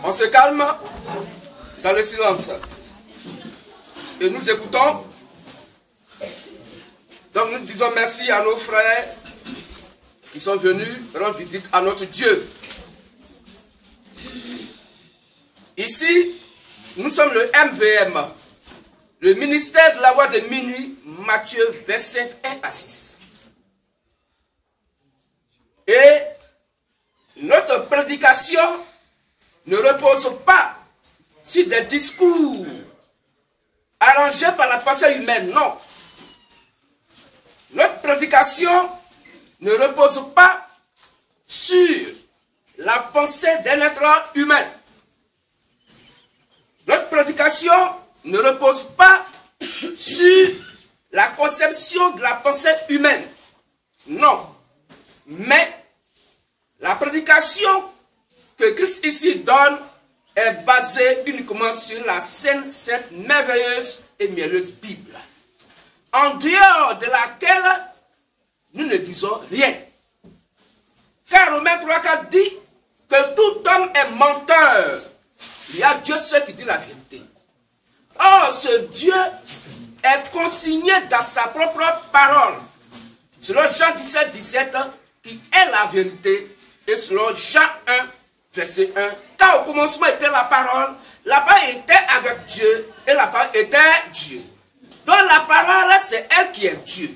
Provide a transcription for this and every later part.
On se calme dans le silence. Et nous écoutons. Donc nous disons merci à nos frères qui sont venus rendre visite à notre Dieu. Ici, nous sommes le MVM, le ministère de la voix de minuit, Matthieu 25, 1 à 6. Et notre prédication ne repose pas sur des discours arrangés par la pensée humaine, non. Notre prédication ne repose pas sur la pensée d'un être humain. Notre prédication ne repose pas sur la conception de la pensée humaine. Non. Mais la prédication que Christ ici donne est basée uniquement sur la sainte, cette merveilleuse et mielleuse Bible, en dehors de laquelle nous ne disons rien. Car Romains 3,4 dit que tout homme est menteur. Il y a Dieu seul qui dit la vérité. Or, ce Dieu est consigné dans sa propre parole. Selon Jean 17, 17, qui est la vérité, et selon Jean 1, verset 1, car au commencement était la parole était avec Dieu, et la parole était Dieu. Donc la parole, c'est elle qui est Dieu.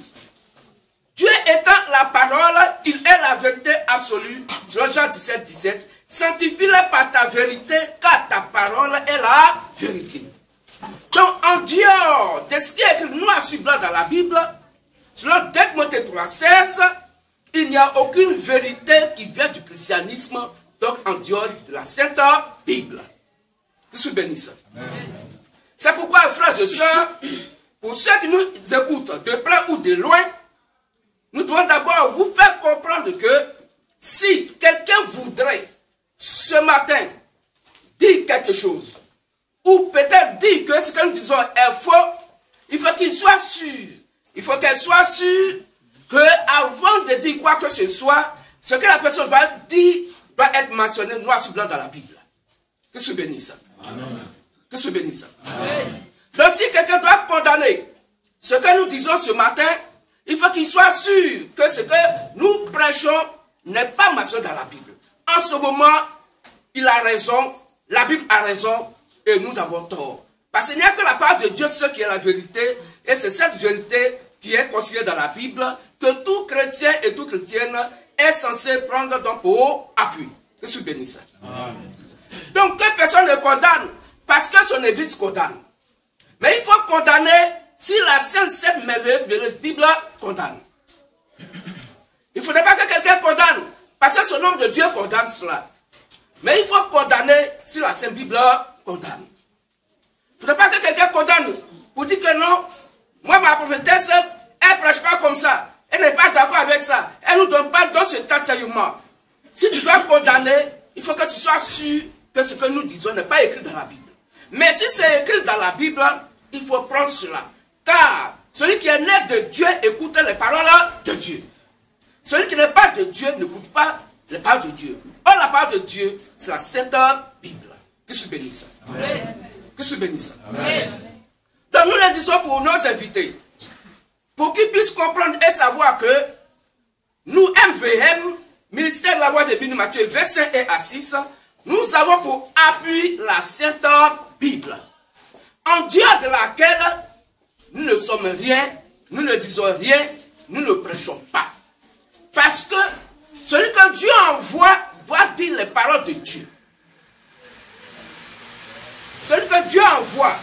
Dieu étant la parole, il est la vérité absolue. Selon Jean 17, 17, sanctifie-le par ta vérité, car ta parole est la vérité. Donc, en dehors de ce qui est écrit noir sur blanc dans la Bible, selon 2 Timothée 3, 16, il n'y a aucune vérité qui vient du christianisme, donc en dehors de la Sainte Bible. Que Dieu bénisse. C'est pourquoi, frères et sœurs, pour ceux qui nous écoutent de près ou de loin, nous devons d'abord vous faire comprendre que si quelqu'un voudrait ce matin dire quelque chose, ou peut-être dire que ce que nous disons est faux, il faut qu'il soit sûr. Il faut qu'elle soit sûre qu'avant de dire quoi que ce soit, ce que la personne doit dire doit être mentionné noir sur blanc dans la Bible. Que Dieu bénisse. Que Dieu bénisse. Donc si quelqu'un doit condamner ce que nous disons ce matin, il faut qu'il soit sûr que ce que nous prêchons n'est pas mentionné dans la Bible. En ce moment, il a raison, la Bible a raison, et nous avons tort. Parce qu'il n'y a que la part de Dieu, ce qui est la vérité, et c'est cette vérité qui est consignée dans la Bible, que tout chrétien et toute chrétienne est censé prendre donc pour appui. Que Dieu bénisse. Donc que personne ne condamne, parce que son église condamne. Mais il faut condamner si la sainte, cette merveilleuse Bible condamne. Il ne faudrait pas que quelqu'un condamne, parce que ce nom de Dieu condamne cela. Mais il faut condamner si la Sainte Bible condamne. Il ne faudrait pas que quelqu'un condamne pour dire que non, moi ma prophétesse, elle ne prêche pas comme ça. Elle n'est pas d'accord avec ça. Elle ne nous donne pas dans cet enseignement. Si tu dois condamner, il faut que tu sois sûr que ce que nous disons n'est pas écrit dans la Bible. Mais si c'est écrit dans la Bible, il faut prendre cela. Car celui qui est né de Dieu écoute les paroles de Dieu. Celui qui n'est pas de Dieu n'écoute pas les paroles de Dieu. Or, la parole de Dieu, c'est la Sainte Bible. Que Dieu bénisse. Que Dieu bénisse. Donc, nous le disons pour nos invités. Pour qu'ils puissent comprendre et savoir que nous, MVM, ministère de la voix de minuit, Matthieu 25 et à 6, nous avons pour appui la Sainte Bible. En dehors de laquelle nous ne sommes rien, nous ne disons rien, nous ne prêchons pas. Parce que celui que Dieu envoie doit dire les paroles de Dieu. Celui que Dieu envoie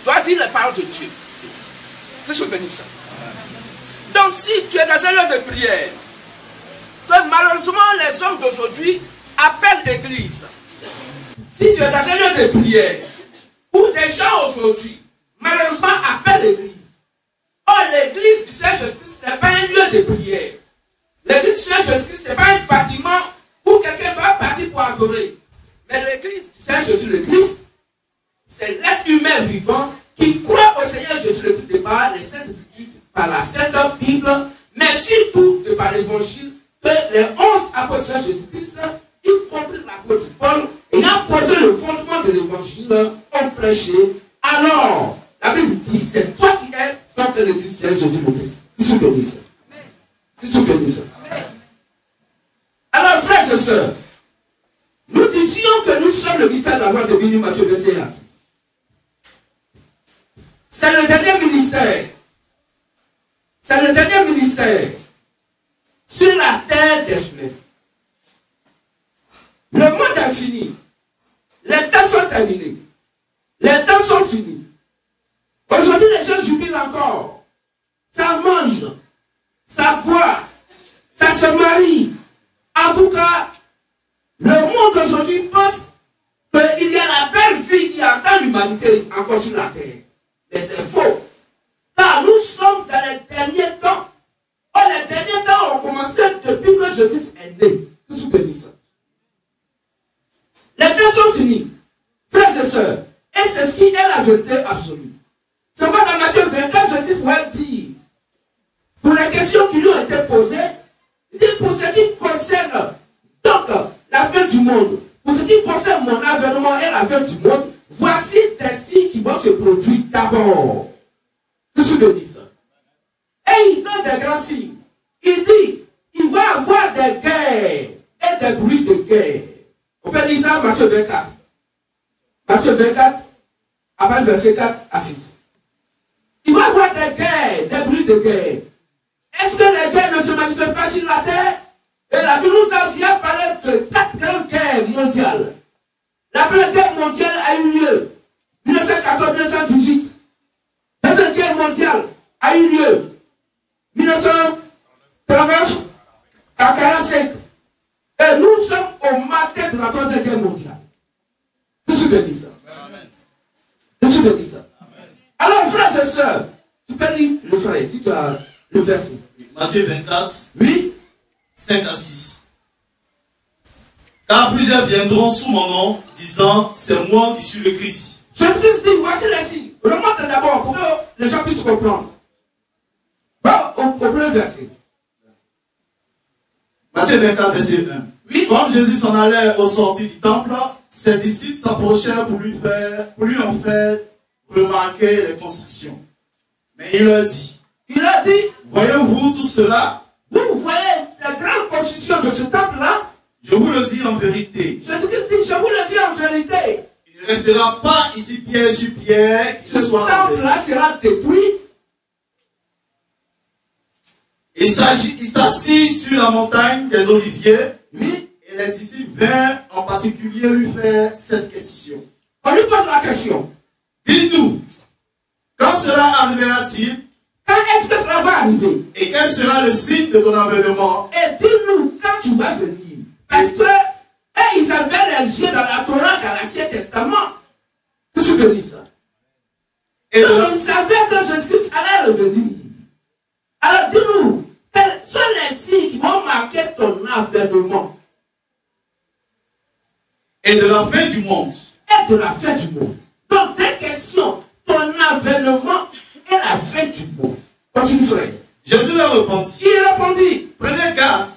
doit dire les paroles de Dieu. Que Dieu bénisse. Donc si tu es dans un lieu de prière, que malheureusement les hommes d'aujourd'hui appellent l'église. Si tu es dans un lieu de prière, où des gens aujourd'hui, malheureusement, appellent l'église. Or, l'église du Seigneur Jésus-Christ n'est pas un lieu de prière. L'église du Seigneur Jésus-Christ, ce n'est pas un bâtiment où quelqu'un va partir pour adorer. Mais l'église du Seigneur Jésus le Christ, c'est l'être humain vivant qui croit au Seigneur Jésus le Christ de par les Saintes Écritures, par la Sainte Bible, mais surtout de par l'évangile que les 11 apôtres de Jésus-Christ, y compris l'apôtre Paul, ayant posé le fondement de l'évangile, ont prêché. Alors, la Bible dit, c'est toi qui es, toi que le Christ, Jésus-Christ. Qu'est-ce que dit ça? Qu'est-ce que dit ça? Alors, frères et sœurs, nous disions que nous sommes le ministère de la loi de Béni Matthieu, verset 6. C'est le dernier ministère. C'est le dernier ministère sur la terre des humains. Le monde est fini. Les temps sont terminés. Les temps sont finis. Aujourd'hui, les gens jubilent encore. Ça mange. Ça boit. Ça se marie. En tout cas, le monde aujourd'hui pense qu'il y a la belle vie qui attend l'humanité encore sur la terre. Mais c'est faux. Car nous sommes dans les derniers temps. Oh, les derniers temps ont commencé depuis que Jésus est né. Tout ce que dit ça. Les temps sont finis. Frères et sœurs. Et c'est ce qui est la vérité absolue. C'est quoi dans Matthieu 24, Jésus va dire, pour les questions qui lui ont été posées, il dit pour ce qui concerne donc la fin du monde, pour ce qui concerne mon avènement et la fin du monde, voici des signes qui vont se produire d'abord. Qu'est-ce que dit ça? Et il donne des grands signes. Il dit, il va y avoir des guerres et des bruits de guerre. On peut lire ça Matthieu 24. Matthieu 24, après le verset 4 à 6. Il va y avoir des guerres, des bruits de guerre. Est-ce que les guerres ne se manifestent pas sur la terre? Et la Bible nous a déjà parlé de 4 grandes guerres mondiales. La première guerre mondiale a eu lieu 1914-1918. La deuxième guerre mondiale a eu lieu 1939 à 1945. Et nous sommes au matin de la troisième guerre mondiale. Qu'est-ce que dit ça? Qu'est-ce que dit ça? Alors, frères et sœurs, tu peux lire le frère, si tu as le verset. Matthieu 24, oui. 5 à 6. Car plusieurs viendront sous mon nom, disant, c'est moi qui suis le Christ. Jésus-Christ dit, voici les signes. Remonte d'abord pour que les gens puissent comprendre. Bon, au premier verset. Matthieu 24, verset 1. Oui. Comme Jésus s'en allait au sortir du temple, ses disciples s'approchèrent pour lui en faire remarquer les constructions. Mais il leur dit, voyez-vous tout cela? Vous voyez cette grande construction de ce temple-là? Je vous le dis en vérité. Jésus-Christ dit, je vous le dis en vérité. Il ne restera pas ici pierre sur pierre qui ce soit temple-là sera détruit. Il s'assit sur la montagne des Oliviers. Oui. Et les disciples vinrent en particulier lui faire cette question. On lui pose la question. Dis-nous, quand cela arrivera-t-il? Quand est-ce que cela va arriver? Et quel sera le signe de ton avènement? Et dis-nous quand tu vas venir. Parce que ils avaient les yeux dans la Torah qu'à l'Ancien Testament. Qu'est-ce que dit ça? Et donc, ils savaient que Jésus-Christ allait revenir. Alors dis-nous, quels sont les signes qui vont marquer ton avènement? Et de la fin du monde. Et de la fin du monde. Donc, des questions, ton avènement et la fin du monde. Continue, frère. Jésus leur répondit. Il répondit. Prenez garde.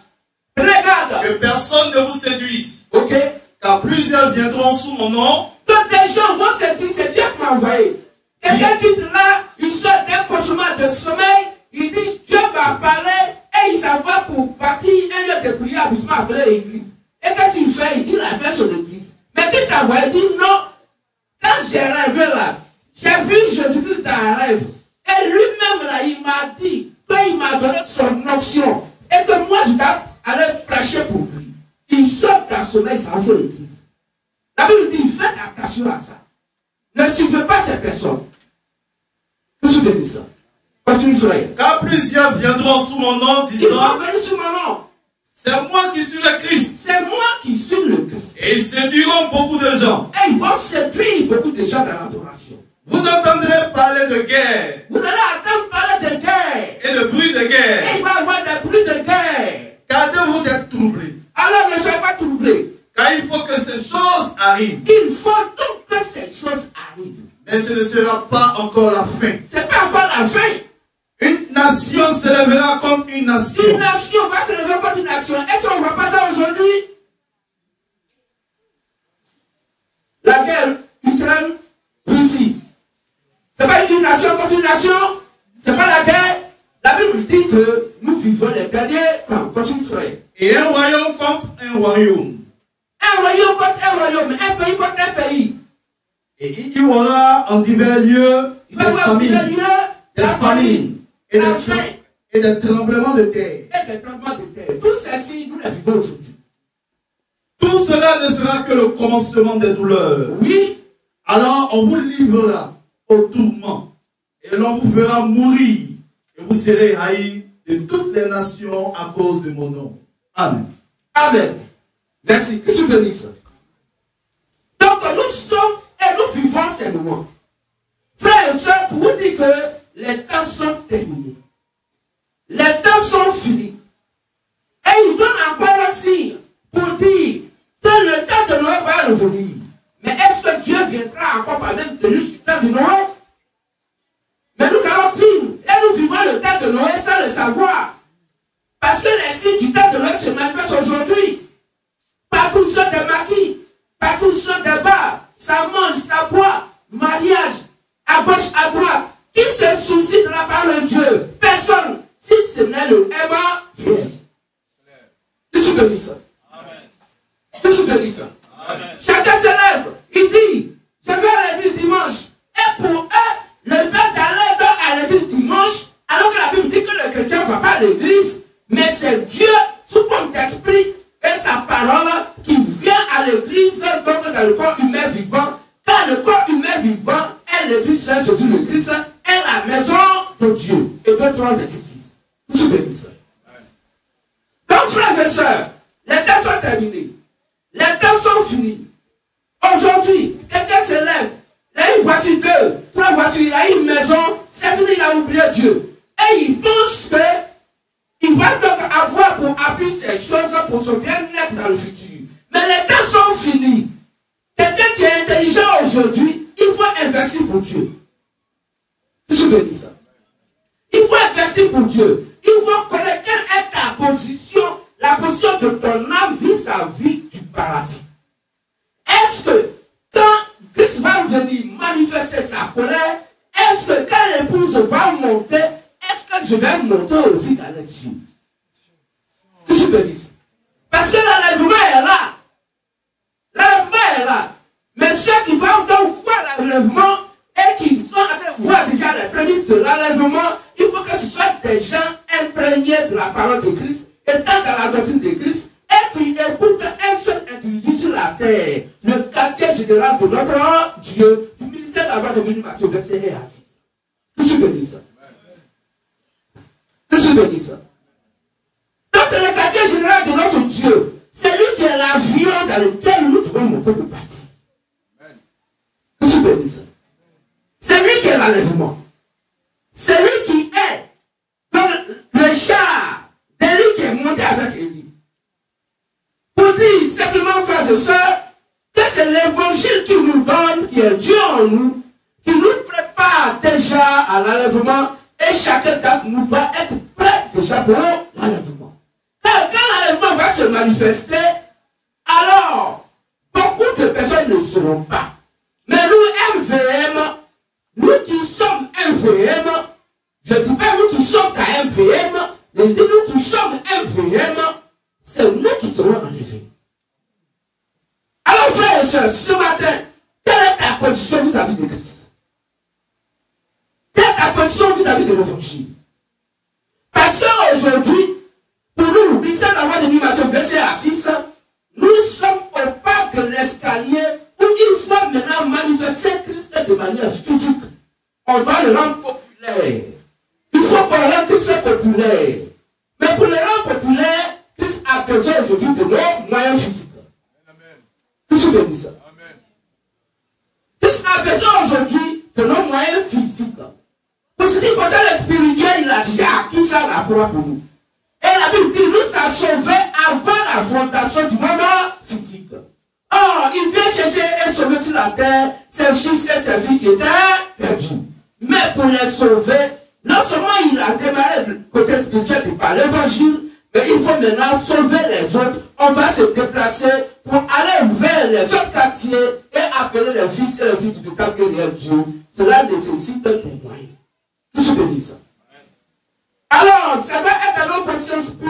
Prenez garde. Que personne ne vous séduise. Ok. Car plusieurs viendront sous mon nom. Donc, des gens vont se dire, c'est Dieu qui m'a envoyé. Quelqu'un qui est là, il sort d'un cauchemar de sommeil, il dit, Dieu m'a parlé, et il s'en va pour partir un lieu de prière, pour se appeler l'église. Et qu'est-ce qu'il fait? Il dit, la fête sur l'église. Mais qui t'a envoyé? Il dit, non. Quand j'ai rêvé là, j'ai vu Jésus-Christ dans un rêve. Et lui-même là, il m'a dit, quand il m'a donné son option, et que moi je dois aller prêcher pour lui. Il sort d'un sommeil, il s'en va à l'église. La Bible dit, faites attention à ça. Ne suivez pas ces personnes. Qu'est-ce que dit ça? Continue, frère. Car plusieurs viendront sous mon nom, disant, ils vont venir sous mon nom. C'est moi qui suis le Christ. C'est moi qui suis le Christ. Et ils séduiront beaucoup de gens. Et ils vont séduire beaucoup de gens dans l'adoration. Vous entendrez parler de guerre. Vous allez entendre parler de guerre. Et de bruit de guerre. Et il va y avoir des bruits de guerre. Gardez-vous d'être troublés. Alors ne soyez pas troublés. Car il faut que ces choses arrivent. Il faut donc que ces choses arrivent. Mais ce ne sera pas encore la fin. Ce n'est pas encore la fin. Une nation s'élèvera contre une nation. Une nation va s'élever contre une nation. Est-ce qu'on ne voit pas ça aujourd'hui? La guerre Ukraine-Russie. Ce n'est pas une nation contre une nation. Ce n'est pas la guerre. La Bible dit que nous vivons les derniers temps. Continue, frère. Et un royaume contre un royaume. Un royaume contre un royaume. Un pays contre un pays. Et il y aura en divers lieux des famines, et des tremblements de terre. Et des tremblements de terre. Tous ceci, nous les vivons aujourd'hui. Tout cela ne sera que le commencement des douleurs. Oui. Alors on vous livrera au tourment et l'on vous fera mourir et vous serez haïs de toutes les nations à cause de mon nom. Amen. Amen. Merci. Que tu bénisses. Donc nous sommes et nous vivons ces moments. Frères et sœurs, pour vous dire que les temps sont terminés. Les temps sont finis. Et il donne encore un signe pour dire que le temps de Noël va revenir. Mais est-ce que Dieu viendra encore par même tenir du temps de Noël? Mais nous allons vivre. Et nous vivons le temps de Noël sans le savoir. Parce que les signes du temps de Noël se manifestent aujourd'hui. Partout sont des maquis. Partout sont des bars. Ça mange, ça boit. Mariage. À gauche, à droite. Qui se soucie de la parole de Dieu? Personne. Si ce n'est le aimant, Dieu. Que tu bénisses ça. Que tu bénisses ça. Chacun se lève. Il dit, je vais à l'église dimanche. Et pour eux, le fait d'aller à l'église dimanche, alors que la Bible dit que le chrétien ne va pas à l'église, mais c'est Dieu, sous forme d'esprit, et sa parole qui vient à l'église, donc dans le corps humain vivant. Car le corps humain vivant est l'église de Jésus le Christ, est la maison de Dieu. Et 2-3 verset 6. Je suis béni, sœur. Donc, frères et sœurs, les temps sont terminés. Les temps sont finis. Aujourd'hui, quelqu'un se lève, il a une voiture, 2, 3 voitures, il a une maison, c'est fini, il a oublié Dieu. Et il pense qu'il va donc avoir pour appui ces choses pour son bien-être dans le futur. Mais les temps sont finis. Quelqu'un qui est intelligent aujourd'hui, il faut investir pour Dieu. Je me dis ça. Il faut investir pour Dieu. Il faut connaître quelle est ta position, la position de ton âme vis-à-vis du paradis. Est-ce que quand Christ va venir manifester sa colère, est-ce que quand l'épouse va monter, est-ce que je vais monter aussi dans les cieux? Je me dis ça. Parce que l'enlèvement est là. L'enlèvement est là. Mais ceux qui vont donc voir l'enlèvement et qui sont en train de voir déjà les prémices de l'enlèvement, il faut que ce soit des gens imprégnés de la parole de Christ, étant dans la doctrine de Christ, et qui écoutent un seul individu sur la terre, le quartier général de notre Dieu, du ministère de la loi de Venu Matthieu, verset 1 à 6. Je suis béni ça. Je suis béni ça. Donc c'est le quartier général de notre Dieu. C'est lui qui est l'avion dans lequel nous devons monter le bâti. Je suis béni ça. C'est lui qui est l'enlèvement. C'est lui qui est comme le char de lui qui est monté avec Élie. Pour dire simplement, frères et sœurs, que c'est l'évangile qui nous donne, qui est Dieu en nous, qui nous prépare déjà à l'enlèvement, et chacun d'entre nous doit être prêt déjà pour l'enlèvement. Quand l'enlèvement va se manifester, alors beaucoup de personnes ne seront pas. Mais nous, MVM, nous qui sommes MVM, je ne dis pas nous qui sommes à MVM, mais je dis nous qui sommes MVM, c'est nous qui serons enlevés. Alors, frères et sœurs, ce matin, quelle est ta position vis-à-vis de Christ? Quelle est ta position vis-à-vis de l'évangile? Parce qu'aujourd'hui, pour nous, ministère de la loi de Matthieu, verset 6, nous sommes au pas de l'escalier où il faut maintenant manifester Christ de manière physique. On doit le rendre populaire. Il faut qu'on rende Christ populaire. Mais pour le rendre populaire, Christ a besoin aujourd'hui de nos moyens physiques. Christ bénit ça. Christ a besoin aujourd'hui de nos moyens physiques. Pour ce qui concerne le spirituel, il a déjà acquis ça la croix pour nous. Et la Bible dit, nous a sauvés avant la fondation du monde physique. Or, il vient chercher et sauver sur la terre ses fils et ses filles qui étaient perdus. Mais pour les sauver, Non seulement il a démarré le côté spirituel par l'évangile, mais il faut maintenant sauver les autres. On va se déplacer pour aller vers les autres quartiers et appeler les fils et les filles du véritable réel Dieu. Cela nécessite des moyens. Tout ce que dit ça. Alors, ça va être dans nos consciences pures.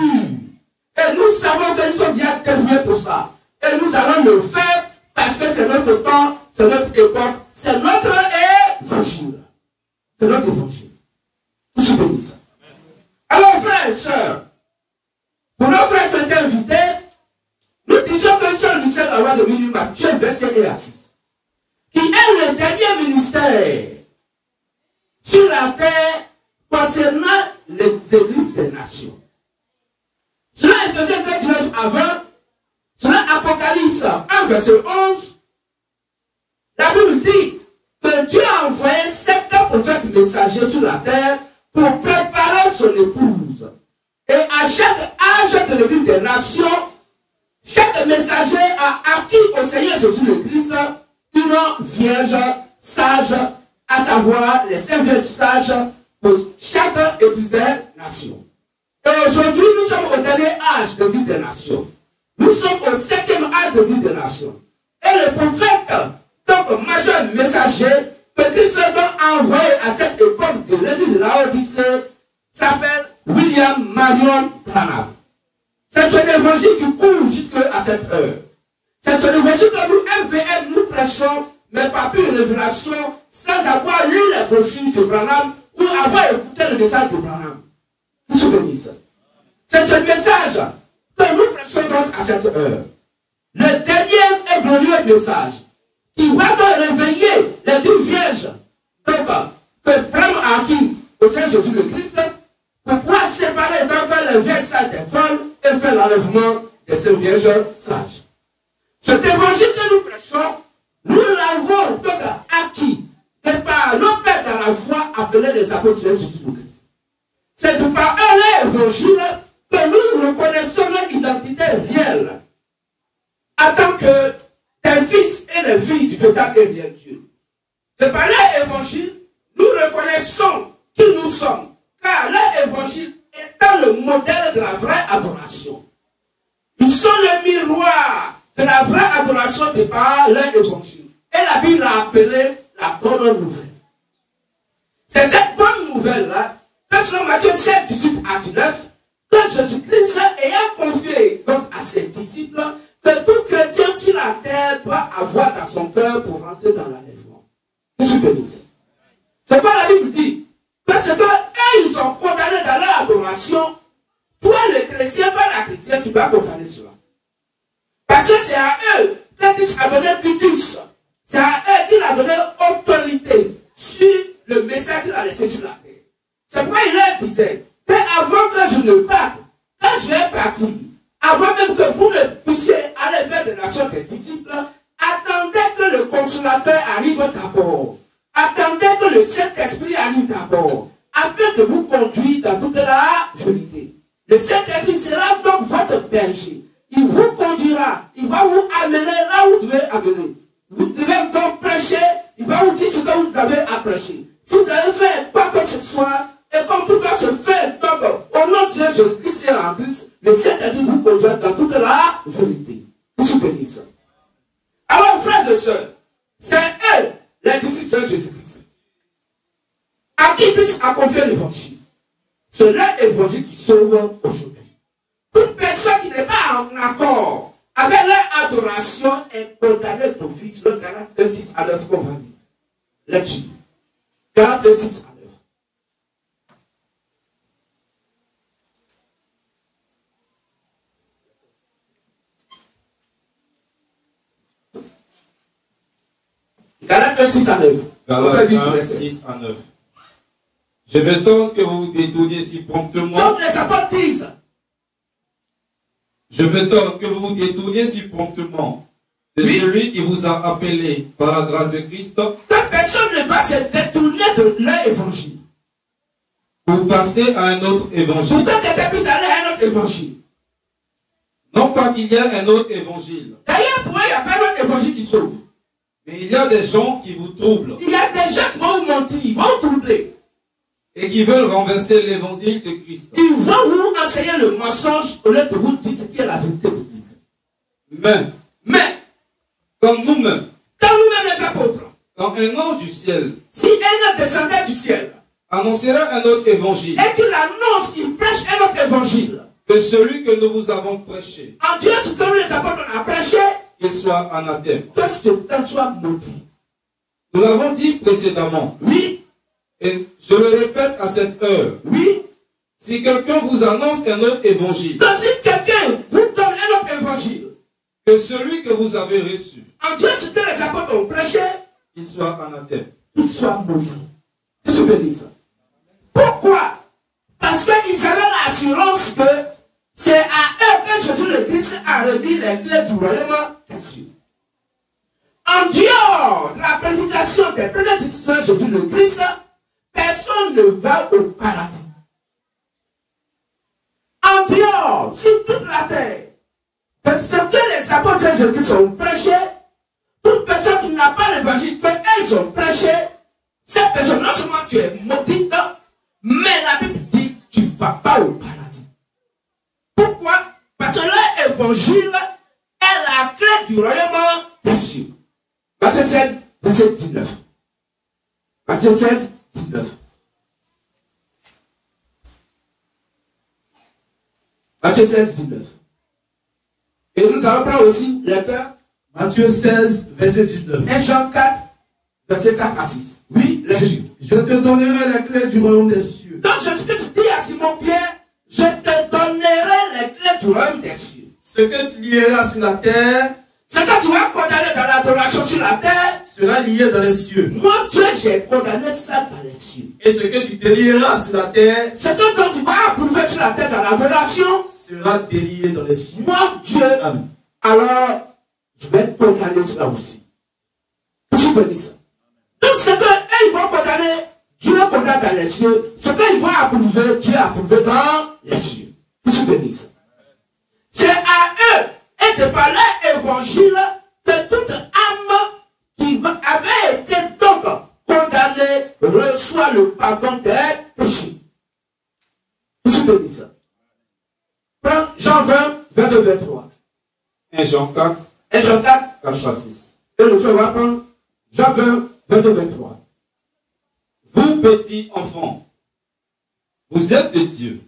Et nous savons que nous sommes déjà dévoués pour ça. Et nous allons le faire parce que c'est notre temps, c'est notre époque, c'est notre évangile. C'est notre évangile. Tout ce que dit ça. Alors, frères et sœurs, pour nos frères qui ont été invités, nous disons que seul le ciel avoir de minuit Matthieu, verset 1 à 6, qui est le dernier ministère sur la terre concernant les églises des nations. Cela est Ephésiens 2, 19 à 20, cela Apocalypse 1, verset 11. La Bible dit que Dieu a envoyé 7 prophètes messagers sur la terre pour préparer son épouse. Et à chaque âge de l'église des nations, chaque messager a acquis au Seigneur Jésus le Christ une vierge sage, à savoir les 5 vierges sages pour chaque église des nations. Et aujourd'hui, nous sommes au dernier âge de l'église des nations. Nous sommes au 7e âge de l'église des nations. Et le prophète, donc majeur messager, que Christ a envoyé à cette époque de l'église de Laodicée, s'appelle William Marion Branham. C'est son évangile qui court jusqu'à cette heure. C'est son évangile que nous, MVM, nous prêchons, mais pas plus de révélation, sans avoir lu les brochures de Branham ou avoir écouté le message de Branham. Vous souvenez ça? C'est ce message que nous prêchons donc à cette heure. Le dernier et glorieux message qui va donc réveiller les 10 vierges, donc, que Branham a acquis au Seigneur Jésus le Christ, pour pouvoir séparer donc les vierges sages des folles et faire l'enlèvement de ces vierges sages. Cet évangile que nous prêchons, nous l'avons donc acquis de par nos pères dans la foi appelés les apôtres de Jésus le Christ. C'est par eux l'évangile que nous reconnaissons notre identité réelle en tant que des fils et des filles du véritable et réel Dieu. De par l'évangile, nous reconnaissons qui nous sommes, car l'évangile étant le modèle de la vraie adoration. Ils sont le miroir de la vraie adoration de par l'évangile. Et la Bible l'a appelé la bonne nouvelle. C'est cette bonne nouvelle-là que selon Matthieu 7, 18 à 19, que Jésus-Christ ayant confié donc à ses disciples que tout chrétien sur la terre doit avoir dans son cœur pour rentrer dans l'enlèvement. C'est quoi la Bible dit? Parce que eux, ils sont condamnés dans leur adoration. Toi, le chrétien, pas la chrétienne, tu vas condamner cela. Parce que c'est à eux que Christ a donné putus. C'est à eux qu'il a donné autorité sur le message qu'il a laissé sur la terre. C'est pourquoi il leur disait que avant que je ne parte, quand je vais partir, avant même que vous ne puissiez aller vers des nations des disciples, attendez que le consolateur arrive d'abord. Attendez que le Saint-Esprit arrive d'abord, afin de vous conduire dans toute la vérité. Le Saint-Esprit sera donc votre berger. Il vous conduira, il va vous amener là où vous devez amener. Vous devez donc prêcher, il va vous dire ce que vous avez à prêcher. Si vous avez fait quoi que ce soit, et comme tout va se faire, donc au nom de Jésus-Christ et en Christ, le Saint-Esprit vous conduira dans toute la vérité. Vous souvenez ça. Alors, frères et sœurs, c'est eux, les disciples de Jésus-Christ, à qui Christ a confié l'évangile. C'est l'évangile qui sauve aujourd'hui. Toute personne qui n'est pas en accord avec leur adoration est condamnée d'office. Le Galates 26 à 9 qu'on va lire. Là-dessus. Galates 26 à 9. Galates 26 à 9. Galates 26 à 9. Je veux donc que vous vous détourniez si promptement. Donc les apôtres disent. Je veux donc que vous vous détourniez si promptement de celui qui vous a appelé par la grâce de Christ. Que personne ne doit se détourner de l'évangile. Pour passer à un autre évangile. Pour que quelqu'un puisse aller à un autre évangile. Non pas qu'il y ait un autre évangile. D'ailleurs, pour eux, il n'y a pas un autre évangile qui sauve. Mais il y a des gens qui vous troublent. Il y a des gens qui vont vous mentir, ils vont vous troubler. et qui veulent renverser l'évangile de Christ. Ils vont vous enseigner le mensonge au lieu de vous dire ce qui est la vérité biblique. Mais, quand nous-mêmes les apôtres, quand un ange du ciel, si un autre descendait du ciel, annoncera un autre évangile, et qu'il annonce, il prêche un autre évangile, que celui que nous vous avons prêché, en Dieu, ce que nous les apôtres ont prêché, qu'il soit anathème. que ce temps soit maudit. Nous l'avons dit précédemment. Oui. Et je le répète à cette heure. Oui. Si quelqu'un vous annonce un autre évangile, donc si quelqu'un vous donne un autre évangile, que celui que vous avez reçu, en Dieu, ce que les apôtres ont prêché, qu'il soit anathème. Qu'il soit maudit. Qu'est-ce que je dis ça? Pourquoi? Parce qu'ils avaient l'assurance que c'est à eux que Jésus le Christ a remis les clés du royaume des cieux. En dehors de la prédication des premiers disciples de Jésus le Christ, personne ne va au paradis. En dehors, sur toute la terre, de ce que les apôtres de Jésus-Christ ont prêché, toute personne qui n'a pas l'évangile qu'elles ont prêché, cette personne, non seulement tu es maudite, mais la Bible dit tu ne vas pas au paradis. Pourquoi? Parce que leur évangile est la clé du royaume des cieux. Matthieu 16, verset 19. Matthieu 16, 19. Matthieu 16, 19. Et nous allons prendre aussi le cœur. Matthieu 16, verset 19. Et Jean 4, verset 4 à 6. Oui, lecture. Je te donnerai les clés du royaume des cieux. Donc Jésus-Christ dit à Simon-Pierre, je te donnerai les clés du royaume des cieux. Ce que tu lieras sur la terre, ce que tu vas condamner dans l'adoration sur la terre, sera lié dans les cieux. Moi, Dieu, j'ai condamné ça dans les cieux. Et ce que tu délieras sur la terre, ce que dont tu vas approuver sur la terre dans l'adoration, sera délié dans les cieux. Moi, Dieu, Amen. Alors, je vais condamner cela aussi. Vous comprenez ça? Donc, ce qu'ils vont condamner, Dieu condamne dans les cieux. Ce qu'ils vont approuver, Dieu approuve dans les cieux. Vous comprenez ça? C'est à eux, et de par leur évangile, que toute âme qui avait été donc condamnée reçoit le pardon des péchés. Vous comprenez ça? Prends Jean 20, 22, 23. 1 Jean 4, 1 Jean 4, 4 à 6. Et le frère va prendre Jean 20, 22, 23. Vous, petits enfants, vous êtes de Dieu,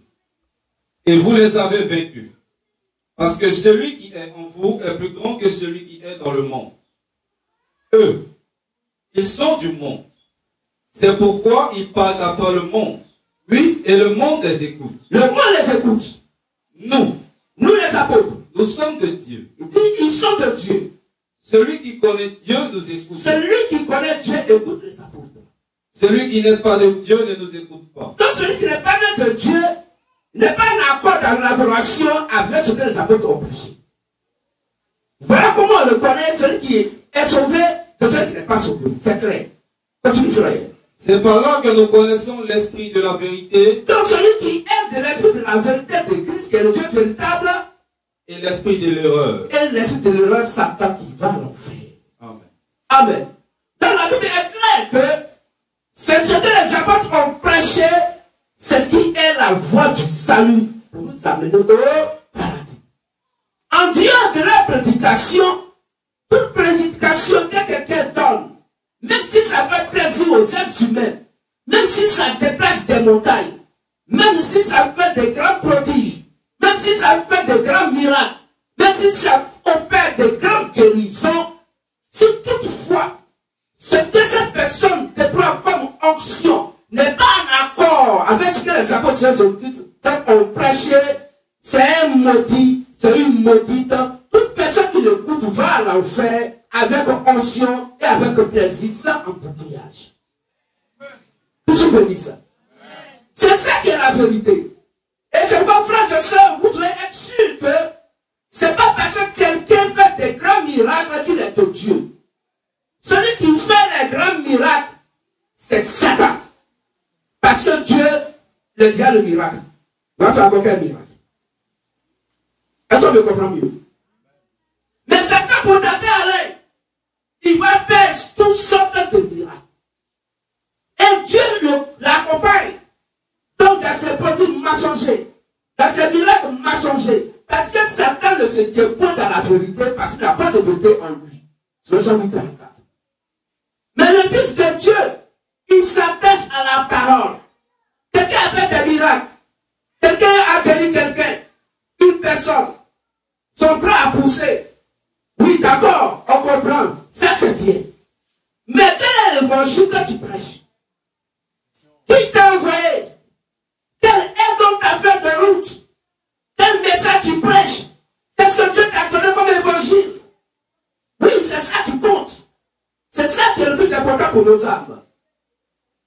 et vous les avez vaincus. Parce que celui qui est en vous est plus grand que celui qui est dans le monde. Eux, ils sont du monde. C'est pourquoi ils parlent après le monde. Oui, et le monde les écoute. Le monde les écoute. Nous les apôtres, nous sommes de Dieu. Ils sont de Dieu. Celui qui connaît Dieu nous écoute. Celui qui connaît Dieu écoute les apôtres. Celui qui n'est pas de Dieu ne nous écoute pas. Donc celui qui n'est pas de Dieu n'est pas en accord dans l'adoration avec ce que les apôtres ont prêché. Voilà comment on le connaît, celui qui est sauvé de celui qui n'est pas sauvé. C'est clair. Continue, frère. C'est par là que nous connaissons l'esprit de la vérité. Donc celui qui est de l'esprit de la vérité de Christ, qui est le Dieu véritable, et l'esprit de l'erreur. Et l'esprit de l'erreur, Satan qui va l'enfer. Amen. Amen. Donc la Bible est claire que c'est ce que les apôtres ont prêché, c'est ce qui est la voie du salut pour nous amener au paradis. En dehors de leur prédication, toute prédication que quelqu'un donne, même si ça fait plaisir aux êtres humains, même si ça déplace des montagnes, même si ça fait des grands prodiges, même si ça fait de grands miracles, même si ça opère de grandes guérisons, si toutefois ce que cette personne déploie comme onction n'est pas en accord avec ce que les apôtres de Jésus-Christ ont prêché, c'est un maudit, c'est une maudite. Toute personne qui l'écoute va à l'enfer avec onction et avec plaisir, sans embouteillage. Je peux dire ça. C'est ça qui est la vérité. Et c'est pourquoi, frères et sœurs, vous devez être sûrs que c'est pas parce que quelqu'un fait des grands miracles qu'il est de Dieu. Celui qui fait les grands miracles, c'est Satan. Parce que Dieu, il est déjà le miracle. Il va faire encore quel miracle? Est-ce qu'on me comprend mieux? Mais Satan, pour taper à l'œil, il va faire toutes sortes de miracles. Et Dieu l'accompagne. dans ces produits mensongers, dans ces miracles mensongers, parce que Satan ne se tient pas dans la vérité, parce qu'il n'a pas de vérité en lui. C'est Jean 8, 44. Mais le Fils de Dieu, il s'attache à la parole. Quelqu'un a fait des miracles. Quelqu'un a guéri quelqu'un. Une personne. Sont prêts à pousser. Oui, d'accord, on comprend. Ça, c'est bien. Mais quel est l'évangile que tu prêches? Qui t'a envoyé? Quelle est donc ta feuille de route? Quel message tu prêches? Qu'est-ce que Dieu t'a donné comme évangile? Oui, c'est ça qui compte. C'est ça qui est le plus important pour nos âmes.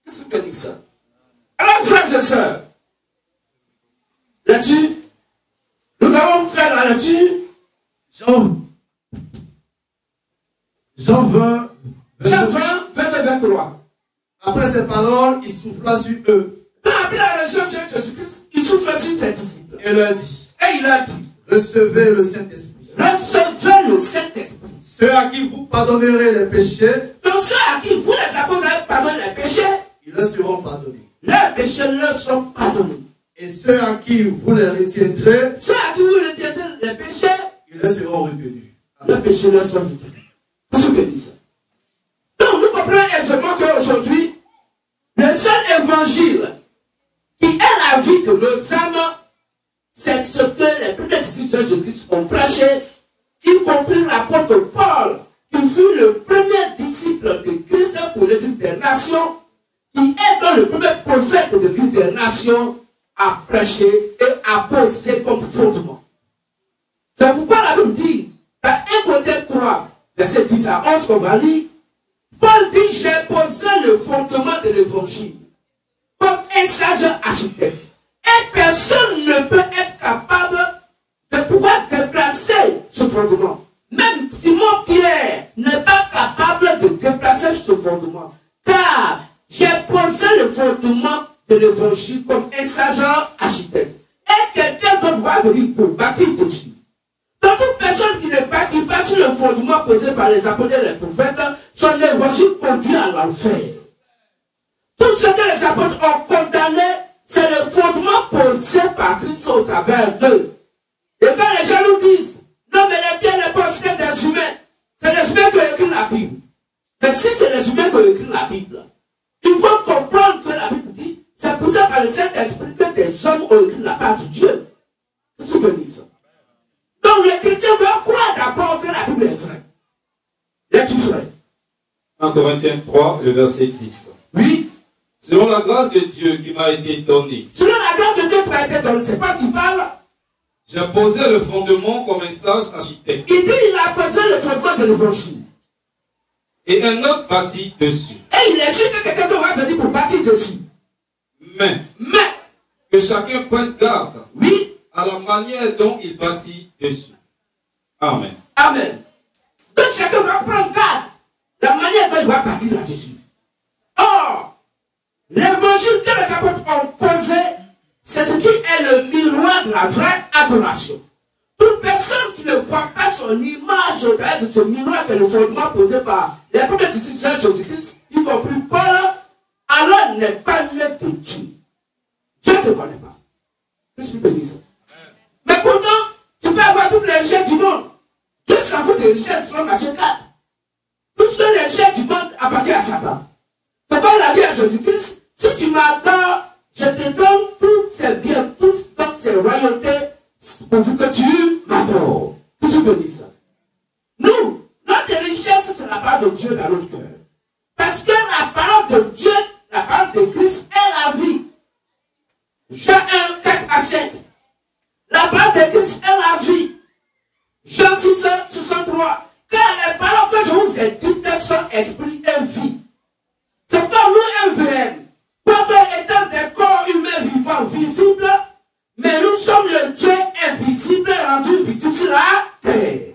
Qu'est-ce que tu dis ça? Alors, frères et sœurs, là-dessus, nous allons faire la lecture. Jean 20, 23. Après ces paroles, il souffla sur eux. Quand après la résurrection de Jésus-Christ, il souffla sur ses disciples. Et leur dit. Et il a dit. Recevez le Saint-Esprit. Recevez le Saint-Esprit. Ceux à qui vous pardonnerez les péchés. Donc ceux à qui vous les apôtres pardonnent les péchés. Ils leur seront pardonnés. Les péchés leur sont pardonnés. Et ceux à qui vous les retiendrez. Ceux à qui vous retiendrez les péchés. Ils leur seront retenus. Les péchés leur sont retenus. Qu'est-ce que dit ça? Donc nous comprenons aisément qu'aujourd'hui, le seul évangile qui est la vie de nos âmes, c'est ce que les premiers disciples de Jésus ont prêché, y compris l'apôtre Paul, qui fut le premier disciple de Christ pour l'Église des Nations, qui est donc le premier prophète de l'Église des Nations, à prêcher et à poser comme fondement. C'est pourquoi la Bible dit, dans 1 Corinthiens 3, verset 10 à 11 qu'on va lire, Paul dit, j'ai posé le fondement de l'évangile comme un sage architecte. Et personne ne peut être capable de pouvoir déplacer ce fondement. Même Simon Pierre n'est pas capable de déplacer ce fondement. Car j'ai posé le fondement de l'évangile comme un sage architecte. Et quelqu'un d'autre va venir pour bâtir dessus. Donc toute personne qui ne bâtit pas sur le fondement posé par les apôtres et les prophètes, son évangile conduit à l'enfer. Tout ce que les apôtres ont condamné, c'est le fondement posé par Christ au travers d'eux. Et quand les gens nous disent, non mais les pierres ne pensent que des humains, c'est les humains qui ont écrit la Bible. Mais si c'est les humains qui ont écrit la Bible, il faut comprendre que la Bible dit, c'est poussé par le Saint-Esprit que des hommes ont écrit la part de Dieu. Qu'est-ce que dit ça? Donc les chrétiens doivent croire d'abord que la Bible est vraie. Est-tu vrai? 1 Corinthiens 3, le verset 10. Oui. Selon la grâce de Dieu qui m'a été donnée. Selon la grâce de Dieu qui m'a été donnée, c'est pas qui parle. J'ai posé le fondement comme un sage architecte. Il dit il a posé le fondement de l'évangile. Et un autre bâtit dessus. Et il est sûr que quelqu'un doit venir pour bâtir dessus. Mais que chacun prenne garde. Oui. À la manière dont il bâtit dessus. Amen. Amen. Donc chacun doit prendre garde. La manière dont il va bâtir là-dessus. Or, l'évangile que les apôtres ont posé, c'est ce qui est le miroir de la vraie adoration. Toute personne qui ne voit pas son image au travers de ce miroir que le fondement posé par les premiers disciples de Jésus-Christ, y compris Paul, alors il n'est pas né de Dieu. Dieu ne te connaît pas. Qu'est-ce que tu peux dire ça? Mais pourtant, tu peux avoir toutes les richesses du monde. Dieu s'en fout des richesses selon Matthieu 4. Tout ce que les richesses du monde appartient à Satan. C'est comme la vie à Jésus-Christ. Si tu m'adores, je te donne tous ces biens, toutes ces royautés, pourvu que tu m'adores. Qu'est-ce que tu peux dire ça? Nous, notre richesse, c'est la part de Dieu dans notre cœur. Parce que la parole de Dieu, la parole de Christ est la vie. Jean 1, 4 à 5. La parole de Christ est la vie. Jean 6, 63. Car les paroles que je vous ai dites sont esprit et vie. C'est comme nous MVM. Quoique étant des corps humains vivants visibles, mais nous sommes le Dieu invisible rendu visible sur la terre.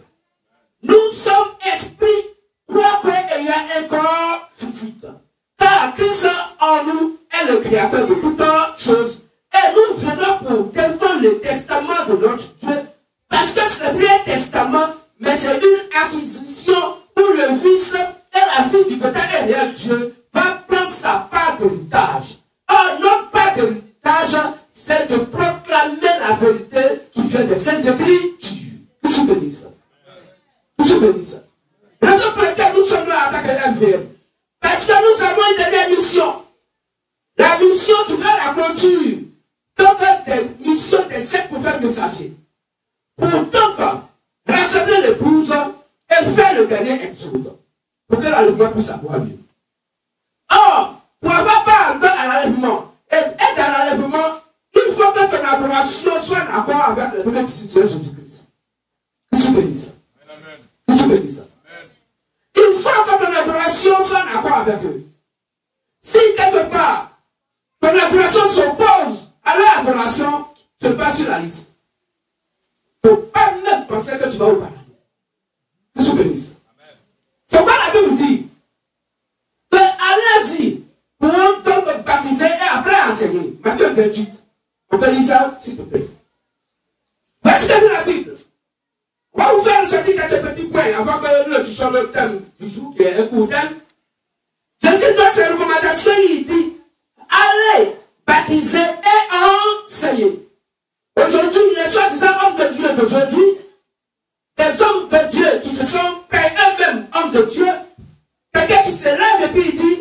Nous sommes esprits, quoique ayant un corps physique. Car Christ en nous est le créateur de toutes choses. Et nous venons pour défendre le testament de notre Dieu. Parce que ce n'est plus un testament, mais c'est une acquisition où le Fils et la fille du vétérinaire Dieu va prendre sa part d'héritage. Or, notre part d'héritage, la vérité qui vient des Saintes Écritures. Que se bénisse. Que se bénisse. Raison pour laquelle nous sommes là en tant que LVM. Parce que nous avons une dernière mission. La mission qui fait la clôture. Donc, des missions des 7 prophètes messagers. Pour donc rassembler l'épouse et faire le dernier exode. Pour que l'enlèvement puisse avoir lieu. Or, pour avoir part à l'enlèvement et être dans l'enlèvement, il faut que ton adoration soit en accord avec le premier disciple de Jésus-Christ. Que se bénisse. Que se bénisse. Il faut que ton adoration soit en accord avec eux. Si quelque part, ton adoration s'oppose à leur adoration, tu passes sur la liste. Il ne faut pas même penser que tu vas au paradis. Que se bénisse. C'est quoi la Bible dit? Que allez-y pour donc baptiser et après enseigner. Matthieu 28. On peut lire ça, s'il te plaît. Voici ce que c'est la Bible. On va vous faire sortir quelques petits points avant que nous touchions le thème du jour, qui est un court thème. Jésus donne ses recommandations, il dit, allez baptiser et enseigner. Aujourd'hui, les soi-disant hommes de Dieu d'aujourd'hui, des hommes de Dieu qui se sont payés eux-mêmes hommes de Dieu, quelqu'un qui se lève et puis il dit,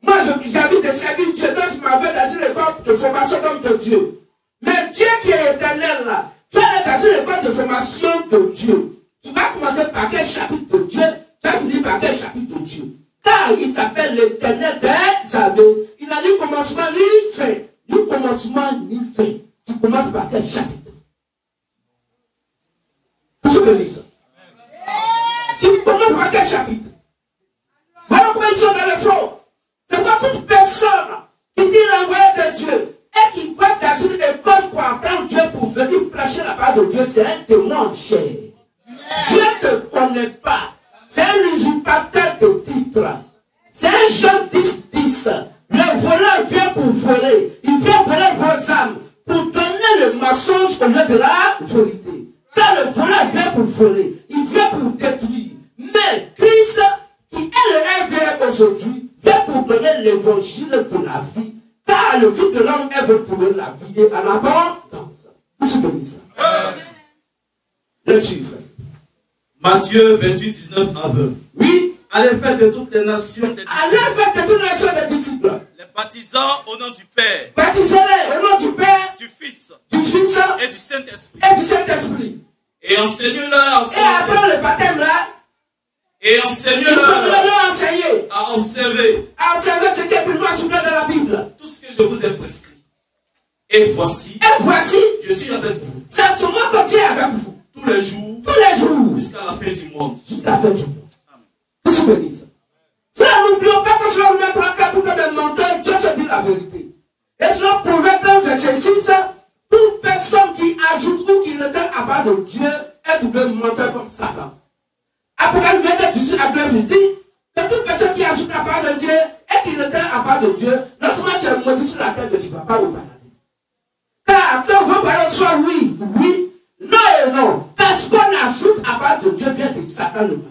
moi j'ai envie de servir Dieu, donc je m'en vais dans une école de formation d'homme de Dieu. Mais Dieu qui est éternel là, tu vas être dans une école de formation de Dieu. Tu vas commencer par quel chapitre de Dieu, tu vas finir par quel chapitre de Dieu. Car il s'appelle l'éternel des armées. Il n'a ni commencement ni fin. Ni commencement ni fin. Tu commences par quel chapitre? Tu peux lire ça. Tu commences par quel chapitre? Voilà comment ils sont dans le fond. C'est pas toute personne qui dit l'envoyé de Dieu et qui va dans une école pour apprendre Dieu pour venir prêcher la parole de Dieu. C'est un témoin cher. Dieu ne te connaît pas. C'est un usurpateur de titre. C'est un jeune 10-10. Le voleur vient pour voler. Il vient voler vos âmes pour donner le mensonge au lieu de la vérité. Car le voleur vient pour voler. Il vient pour détruire. Mais Christ, qui est le RVM aujourd'hui, vient pour donner l'évangile de la vie. Car le Fils de l'homme est venu pour donner la vie et en abondance. Vous souvenez ça? Le chiffre. Matthieu 28, 19 à 20. Oui. Allez faire de toutes les nations des disciples. Allez faire de toutes les nations des disciples. Les baptisant au nom du Père. Baptisez-les au nom du Père, Du Fils. et du Saint-Esprit. Saint-Esprit. Et enseigne-leur. Et après le baptême là, Et il faut enseigne-leur leur enseigner. à observer À observer ce qui est écrit soumis dans la Bible. tout ce que je vous ai prescrit. Et voici, Et voici, je suis avec vous c'est sur moi que Dieu est avec vous. tous les jours Tous les jours. jusqu'à la fin du monde. Jusqu'à la fin du monde. Vous souvenez ça? Frère, n'oublions pas que cela nous mettra en cas pour que le menteur, Dieu se dit la vérité. Et cela Proverbe 1, verset 6, toute personne qui ajoute ou qui ne tient à part de Dieu est trouvé menteur comme Satan. Apocalypse 22, 18 à 9, il dit que toute personne qui ajoute à part de Dieu et qui ne tient à part de Dieu, non seulement tu es maudit sur la terre, mais tu ne vas pas au paradis. Car quand vos paroles soient oui, oui, non et non. Car ce qu'on ajoute à part de Dieu vient de Satan le malin.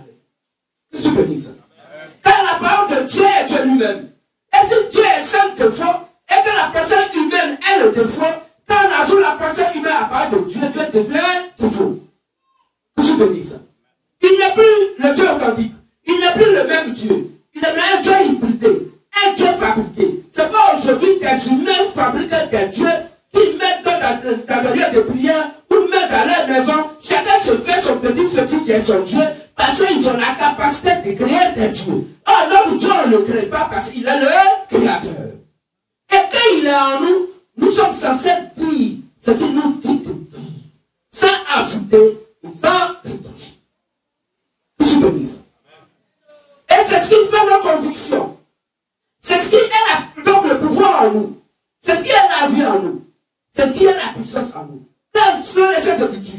Qu'est-ce que je dis ça? Car la parole de Dieu est Dieu lui-même. Et si Dieu est sans défaut, et que la personne humaine est le défaut, quand on ajoute la personne humaine à part de Dieu, Dieu devient défaut. Qu'est-ce que je dis ça? Il n'est plus le Dieu authentique. Il n'est plus le même Dieu. Il est un Dieu hybridé. Un Dieu fabriqué. C'est pas aujourd'hui des humains fabriquent des dieux qui mettent dans le lieu de prière ou mettent dans leur maison. Chacun se fait son petit qui est son Dieu parce qu'ils ont la capacité de créer des dieux. Or, notre Dieu, on ne le crée pas parce qu'il est le créateur. Et quand il est en nous, nous sommes censés dire ce qu'il nous dit de dire. Sans ajouter et sans réduire. Et c'est ce qui fait nos convictions. C'est ce qui est donc le pouvoir en nous. C'est ce qui est la vie en nous. C'est ce qui est la puissance en nous. Dans ce sont les Écritures.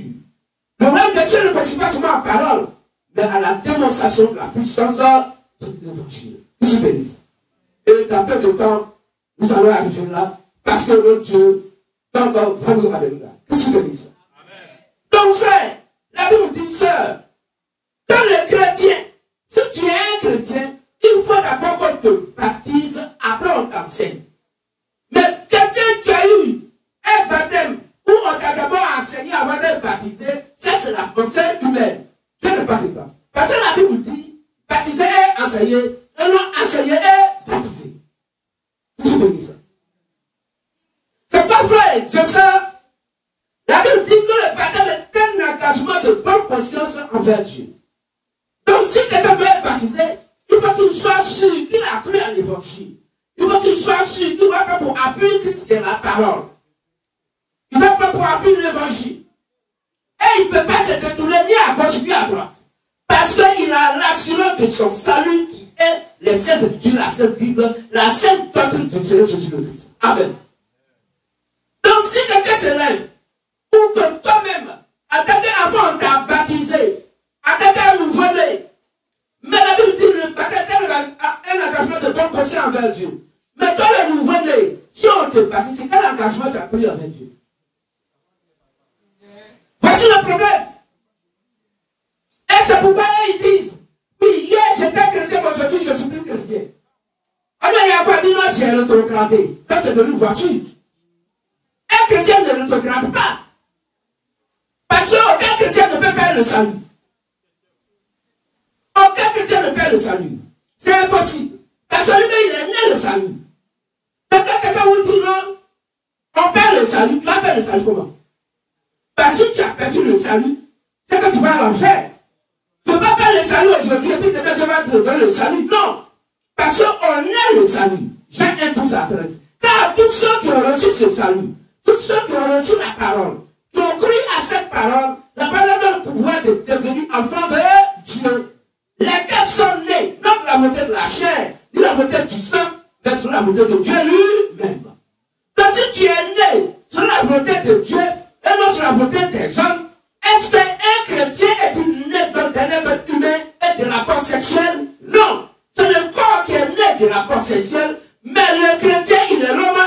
Le règne de Dieu ne consiste pas seulement en parole, mais à la démonstration de la puissance de l'évangile. Vous bénisse. Et dans peu de temps, nous allons arriver là, parce que notre Dieu, donc, va nous ramener là. Qu'est-ce que vous bénisse? Donc, frère, la Bible dit, sœur, dans les chrétiens, si tu es un chrétien, il faut d'abord qu'on te baptise, après on t'enseigne. Mais quelqu'un qui a eu un baptême où on t'a d'abord enseigné, et l'ont enseigné et baptisé. Vous souvenez ça? C'est pas vrai, c'est ça. La Bible dit que le baptême est un engagement de bonne conscience envers Dieu. Donc si quelqu'un veut être baptisé, il faut qu'il soit sûr qu'il a cru à l'évangile. Il faut qu'il soit sûr qu'il ne va pas pour appuyer Christ et la parole. Il ne va pas pour appuyer l'évangile. Et il ne peut pas se détourner ni à gauche ni à droite. Parce qu'il a l'assurance de son salut qui est les saintes écritures, la sainte Bible, la sainte doctrine du Seigneur Jésus-Christ. Amen. Donc si quelqu'un se lève, ou que toi-même, à quelqu'un avant on t'a baptisé, à quelqu'un nouveau-né, mais la Bible dit le baptême est un engagement de bonne conscience envers Dieu. Mais toi le nouveau-né, si on te baptise, quel engagement tu as pris avec Dieu? Voici le problème. Et c'est pourquoi ils disent, oui, hier j'étais chrétien, mais aujourd'hui je ne suis plus chrétien. Alors il y a quoi dit, non, j'ai rétrogradé. Quand tu es devenu voiture. Un chrétien ne rétrograde pas. Parce qu'aucun chrétien ne peut perdre le salut. Aucun chrétien ne perd le salut. C'est impossible. Parce que lui-même, il est né le salut. Donc quand quelqu'un vous dit non, on perd le salut, tu vas perdre le salut comment? Parce que si tu as perdu le salut, c'est que tu vas à l'enfer. Tu ne peux pas perdre le salut aujourd'hui et puis demain tu vas te donner le salut. Non. Parce qu'on est le salut. Jean 1, 12 à 13. Car tous ceux qui ont reçu ce salut, tous ceux qui ont reçu la parole, qui ont cru à cette parole, la parole donne le pouvoir de devenir enfant de Dieu. Lesquels sont nés, non de la volonté de la chair, ni la volonté du sang, mais sur la volonté de Dieu lui-même. Donc si tu es né sur la volonté de Dieu, et non sur la volonté des hommes, est-ce qu'un chrétien est né d'un être humain et de rapport sexuel? Non. C'est le corps qui est né de rapport sexuel, mais le chrétien, il est l'homme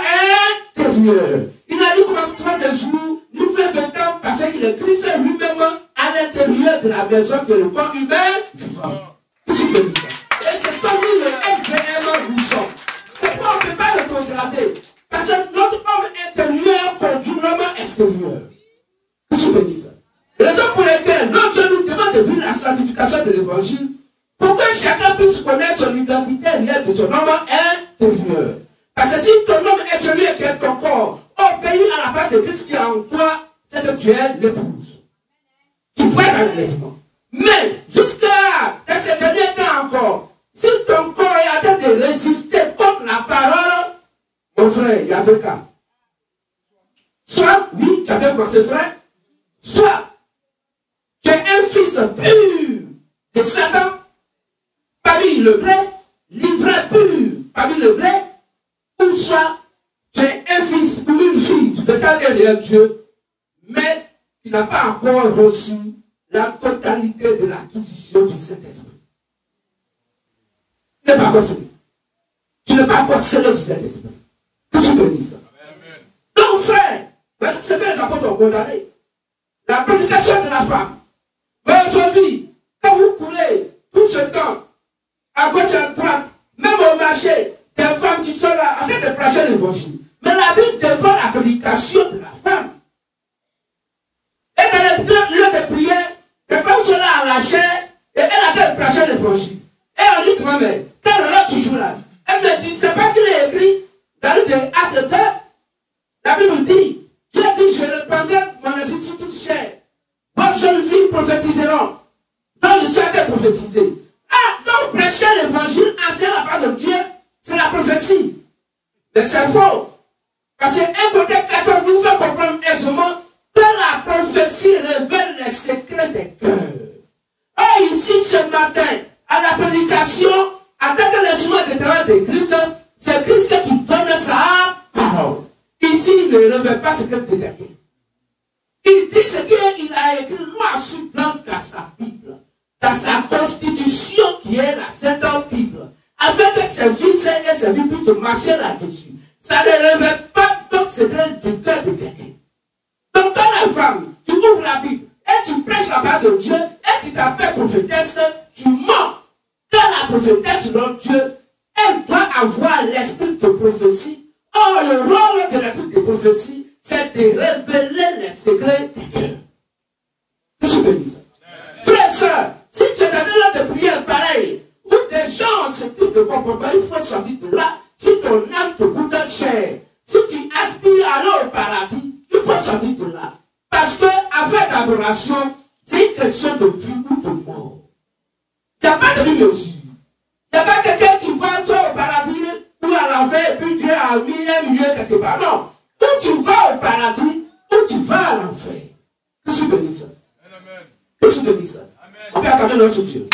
intérieur. Il a dit comment tu vas des jours, nous fait de temps, parce qu'il est Christ lui-même à l'intérieur de la maison de le corps humain vivant. Qu'est-ce que dit ça? Et c'est ce qu'on dit le FBM nous sommes. C'est pourquoi on ne peut pas le regarder. Parce que notre homme intérieur conduit l'homme extérieur. Qu'est-ce que dit ça? Raison pour laquelle notre Dieu nous demande de vivre la sanctification de l'évangile, pour que chacun puisse connaître son identité réelle de son homme intérieur. Parce que si ton homme est celui qui est ton corps, obéit à la part de Christ qui est en toi, c'est que tu es l'épouse. Tu vois dans l'enlèvement. Mais jusqu'à ce dernier temps encore, si ton corps est en train de résister contre la parole, mon frère, il y a deux cas. Soit, oui, tu as bien pensé frère, soit tu es un fils pur de Satan, parmi le vrai, livré pur parmi le vrai, ou soit tu es un fils ou une fille du véritable réel Dieu, mais qui n'a pas encore reçu la totalité de l'acquisition du Saint-Esprit. Tu n'es pas encore scellé. Tu n'es pas encore scellé du Saint-Esprit. Qu'est-ce que tu dis ça? Donc frère, c'est ce que les apôtres ont condamné. La prédication de la femme. Mais aujourd'hui, quand vous coulez tout ce temps, à gauche et à droite, même au marché, des femmes qui sont là en train de prêcher l'évangile. Mais la Bible défend la prédication de la femme. Et dans les deux lieux de prière, les femmes sont là à la chair et elle a train de prêcher l'évangile. Et on dit, mais quel rôle tu joues là? Elle me dit, c'est pas qu'il est écrit dans le Actes 2. La Bible dit, Dieu dit, je répandrai mon esprit sur toute chair. Vos jeunes filles prophétiseront. Donc je suis en train de prophétiser. Ah, donc prêcher l'évangile, enseigner la parole de Dieu, c'est la prophétie. Mais c'est faux. Parce que 1 Corinthiens 14 nous fait comprendre aisément que la prophétie révèle les secrets des cœurs. Et ici, ce matin, à la prédication, à quelques instruments de travail de Christ, c'est Christ qui donne sa parole. Ici, il ne révèle pas ce que tu as dit. Il dit ce qu'il a écrit noir sur blanc dans sa Bible, dans sa constitution qui est la Sainte Bible, afin que ses fils et ses filles puissent marcher là-dessus. Ça ne révèle pas d'autres secrets du cœur de quelqu'un. Donc, quand la femme, tu ouvres la Bible et tu prêches la parole de Dieu et tu t'appelles prophétesse, tu mens. Quand la prophétesse, selon Dieu, elle doit avoir l'esprit de prophétie. Or, le rôle de l'esprit de prophétie, c'est de révéler les secrets des cœurs. Qu'est-ce que je dis ça? Frère et soeur, si tu es dans un ordre de prière pareil, où des gens de comportement, il faut sortir de là. Si ton âme te coûte cher, si tu aspires à aller au paradis, il faut sortir de là. Parce que avec l'adoration, c'est une question de vie ou de mort. Il n'y a pas de demi-mesure. Il n'y a pas quelqu'un qui va soit au paradis ou à l'enfer et puis Dieu a mis un milieu quelque part. Non. Ou tu vas au paradis ou tu vas à l'enfer. Qu'est-ce que tu dis ça? Qu'est-ce que tu dis ça? On peut accorder notre Dieu.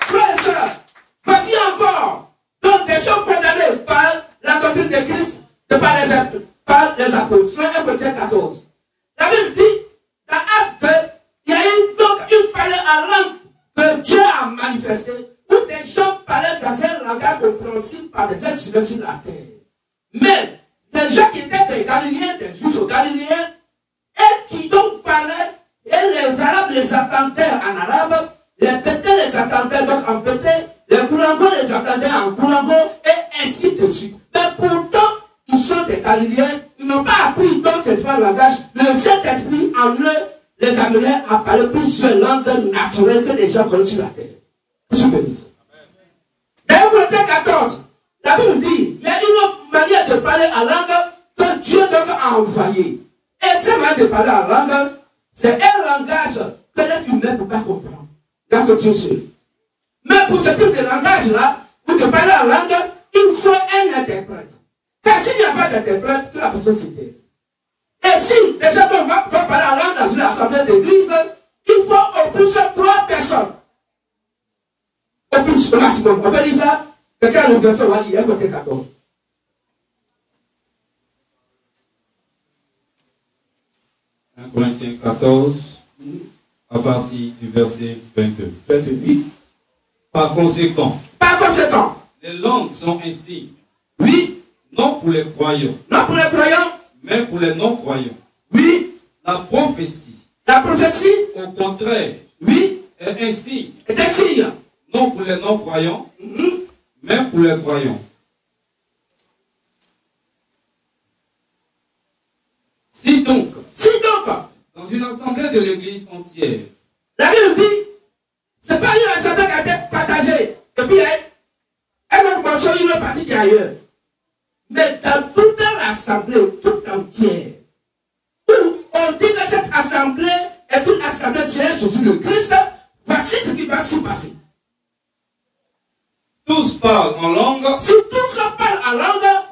Frères et sœurs, voici encore donc des choses condamnées par la doctrine de Christ, par les apôtres. Sur 1 Corinthiens 14. La Bible dit, dans Acte 2, il y a eu donc une parole en langue que Dieu a manifesté, où des gens parlaient dans un langage compréhensible par des êtres humains sur la terre. Mais ces gens qui étaient des Galiléens, des Juifs Galiléens, et qui donc parlaient, et les Arabes les entendaient en arabe, les Pétés les entendaient donc en Pété, les Koulangos les entendaient en Koulango, et ainsi de suite. Mais pourtant, ils sont des Galiléens, ils n'ont pas appris donc cette fois langage. Le Saint-Esprit en eux les amenait à parler plusieurs langues naturelles que les gens connaissent sur la terre. Je bénisse. Dans Corinthiens 14, la Bible dit, il y a une manière de parler en langue que Dieu donc a envoyée. Et cette manière de parler en langue, c'est un langage que l'être humain ne peut pas comprendre. Là que Dieu sait. Mais pour ce type de langage-là, pour te parler en langue, il faut un interprète. Car s'il n'y a pas d'interprète, que la personne se taise. Et si les gens doivent parler en langue dans une assemblée d'église, il faut au plus 3 personnes. Au plus, au maximum. On peut dire ça. Quelqu'un a une version, on va lire, côté 14. Corinthiens 14, à partir du verset 22. 28. Par conséquent, les langues sont un signe. Oui. Non pour les croyants. Non pour les croyants. Mais pour les non-croyants. Oui. La prophétie. La prophétie. Au contraire. Oui. Est un signe. Est un signe. Non pour les non-croyants. Mais pour les croyants. Si donc, dans une assemblée de l'église entière, la Bible dit, c'est pas une assemblée qui a été partagée, et puis elle même mentionne une autre partie qui est ailleurs. Mais dans toute l'assemblée, toute entière, où on dit que cette assemblée est une assemblée de Seigneur Jésus le Christ, voici ce qui va s'y passer. Tous parlent en langue. Si tous parlent en langue,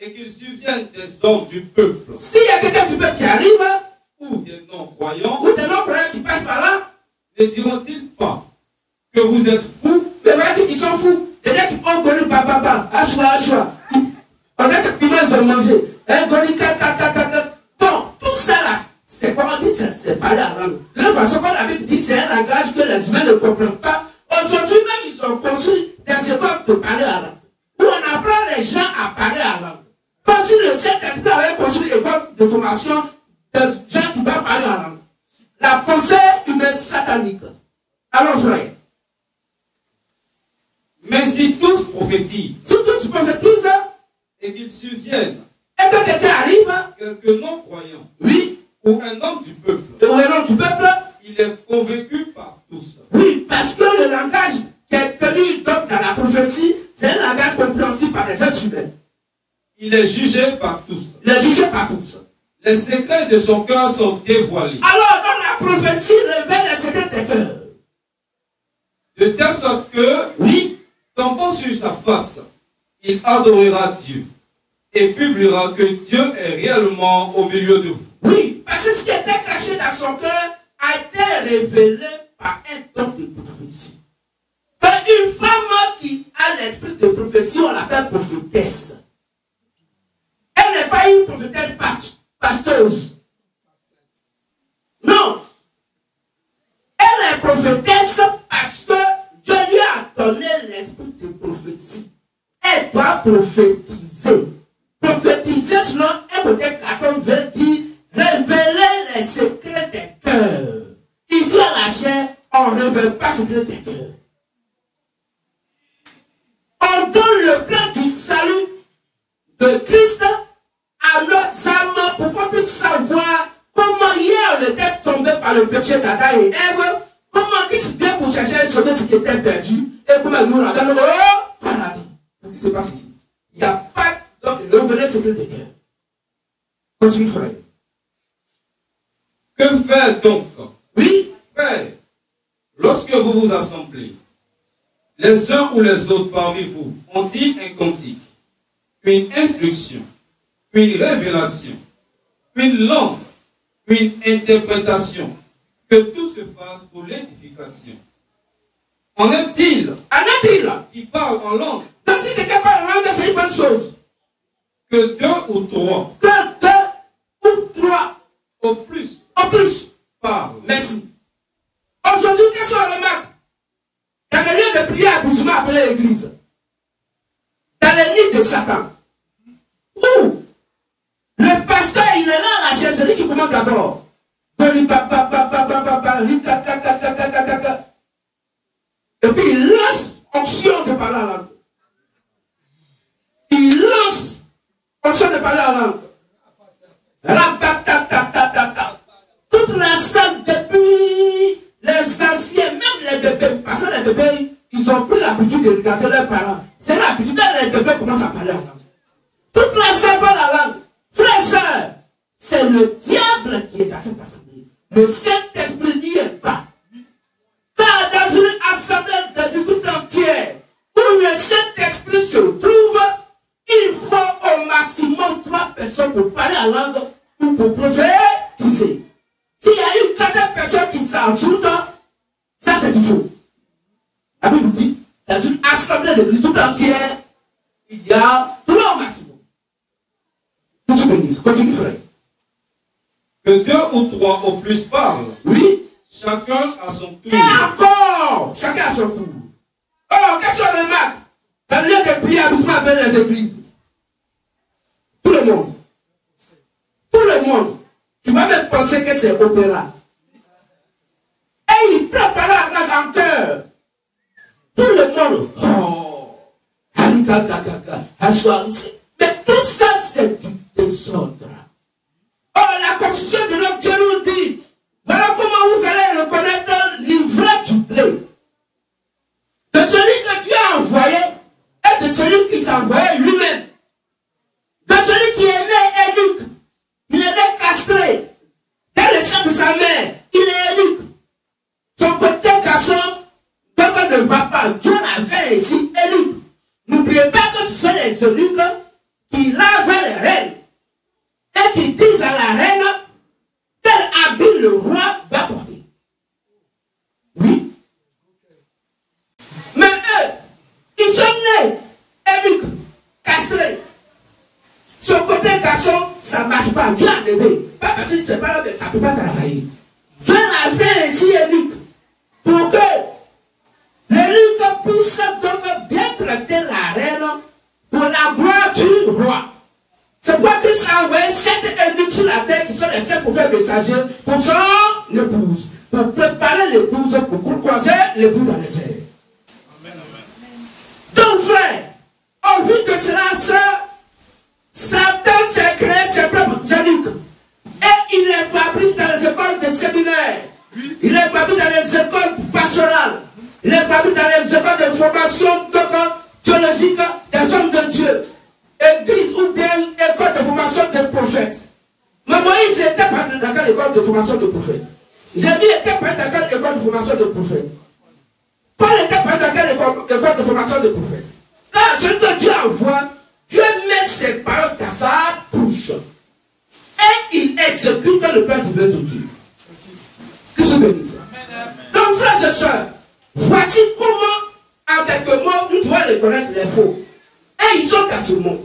et qu'ils subviennent des hommes du peuple. S'il y a quelqu'un du peuple qui arrive, ou des non-croyants, qui passent par là, ne diront-ils pas que vous êtes fous? Mais voilà qu'ils sont fous. Les gens qui ont connu papa, Ashwa. On a ce piment, ils ont mangé. Bon, tout ça là, c'est comment dire, c'est parler en langue. De toute façon, comme la Bible dit, c'est un langage que les humains ne comprennent pas. Aujourd'hui même, ils ont construit des écoles de parler en langue. Où on apprend les gens à parler en langue. Comme si le Saint-Esprit avait construit une école de formation de gens qui doivent parler en langue. La pensée humaine satanique. Alors, frère. Mais si tous prophétisent, et qu'ils subviennent, et que quelqu'un arrive, quelques non-croyants, oui, ou un homme du peuple, il est convaincu par tous. Oui, parce que le langage qui est tenu donc dans la prophétie, c'est un langage compréhensible par les êtres humains. Il est jugé par tous. Les secrets de son cœur sont dévoilés. Alors, dans la prophétie, révèle les secrets des cœurs. De telle sorte que, oui, tombant sur sa face, il adorera Dieu et publiera que Dieu est réellement au milieu de vous. Oui, parce que ce qui était caché dans son cœur a été révélé par un don de prophétie. Une femme qui a l'esprit de prophétie, on l'appelle prophétesse. Elle n'est pas une prophétesse pasteuse. Non. Elle est prophétesse parce que Dieu lui a donné l'esprit de prophétie. Elle doit prophétiser. Prophétiser, sinon, un côté 14 veut dire révéler les secrets des cœurs. Ici, à la chair, on ne révèle pas les secrets des cœurs. On donne le plan du salut de Christ à nos âmes pour qu'on puisse savoir comment hier on était tombé par le péché d'Adam et Ève, comment Christ vient pour chercher ce qui était perdu et pour mettre nous dans le paradis. C'est ce qui se passe ici. Il n'y a pas donc le vrai secret de guerre. Continue, frère. Que faire donc? Oui. Frère, lorsque vous vous assemblez, les uns ou les autres parmi vous ont-ils un cantique, une instruction, une révélation, une langue, une interprétation, que tout se fasse pour l'édification? En est-il qui parle en langue? Donc si quelqu'un parle en langue, c'est une bonne chose. Que deux ou trois. Que deux ou trois. Au plus. Au plus. Parle. Merci. Aujourd'hui, qu'est-ce qu'on remarque? Dans les lieux de prière abusivement appelés l'église, dans les nids de Satan, où le pasteur, il est là à la chaise, celui qui commence d'abord. Et puis il lance option de parler en langue. Il lance option de parler en langue. Toute la salle depuis les anciens, même les bébés, parce que les bébés, ils ont pris l'habitude de regarder leurs parents. C'est l'habitude que les bébés commencent à parler en langue. Toute la salle parle en langue. Frères et sœurs, c'est le diable qui est dans cette assemblée. Le Saint-Esprit n'y est pas. Car dans une assemblée de tout entière, où le Saint-Esprit se trouve, il faut au maximum 3 personnes pour parler en langue ou pour prophétiser. S'il y a une 4 personnes qui s'ajoutent, ça c'est du faux. La Bible dit, dans une assemblée de tout entière, il y a 3 au maximum. Que tu bénisses, continue frère. Que 2 ou 3 au plus parlent. Oui. Chacun à son tour. Et encore, chacun à son tour. Oh, qu'est-ce qu'on remarque? Dans le lieu de prière, doucement avec les églises. Tout le monde. Tout le monde. Tu vas même penser que c'est opéra. Et il prépare la en cœur. Tout le monde. Oh. Mais tout ça, c'est du désordre. Oh, la constitution de notre Dieu nous dit, voilà comment vous allez reconnaître l'ivraie du blé. De celui que Dieu a envoyé et de celui qui s'est envoyé lui-même. De celui qui est né eunuque. Il est né castré. Dans le sein de sa mère, il est eunuque. Son côté garçon, donc ne va pas. Dieu l'avait ici eunuque. N'oubliez pas que ce sont les eunuques qui lavent les reines. Et qui disent à la reine quel habit le roi va porter. Oui. Mais eux, ils sont nés eunuques, castrés. Son côté garçon, ça ne marche pas. Dieu a levé. Pas parce que c'est pas là, mais ça ne peut pas travailler. Dieu l'a fait ainsi eunuque. Pour que l'eunuque puisse donc bien traiter la reine pour la gloire du roi. C'est pourquoi Christ a envoyé 7 eunuques sur la terre qui sont les 7 prophètes messagers pour son épouse. Pour préparer l'épouse pour croiser l'épouse dans les airs. Donc frère, au vu de cela, Satan s'est créé ses propres eunuques. Et il les fabrique dans les écoles de séminaire. Il les fabrique dans les écoles pastorales. Il les fabrique dans les écoles de formation théologique des hommes de Dieu. Église ou des écoles de formation des prophètes. Mais Moïse était pas dans quelle école de formation de prophètes. Jésus était pas dans quelle école de formation de prophètes. Paul était pas dans quelle école de formation de prophètes. Car celui que Dieu envoie, Dieu met ses paroles dans sa bouche. Et il exécute le plan divin de Dieu. Que se bénisse. Donc, frères et sœurs, voici comment, en quelques mots, nous devons reconnaître les faux. Et ils sont dans ce monde.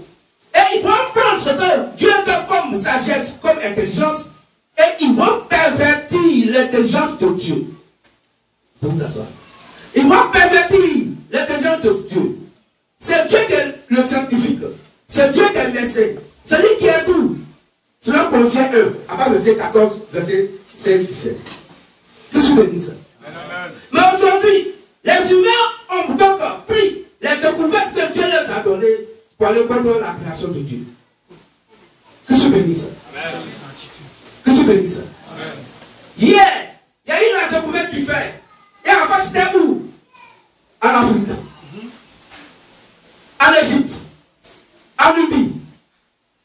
Et ils vont prendre ce que Dieu donne comme sagesse, comme intelligence, et ils vont pervertir l'intelligence de Dieu. Vous asseoir. Ils vont pervertir l'intelligence de Dieu. C'est Dieu qui est le scientifique. C'est Dieu qui est le médecin. Celui qui est tout. Selon Colossiens 1, avant verset 14, verset 16, 17. Qu'est-ce que vous dites ça? Mais aujourd'hui, les humains ont donc pris les découvertes que Dieu leur a données pour aller contre la création de Dieu. Que se bénisse ça. Que se bénisse ça. Hier, il y a eu la découverte du fer. Et encore c'était où? En Afrique, en Égypte, en Libye.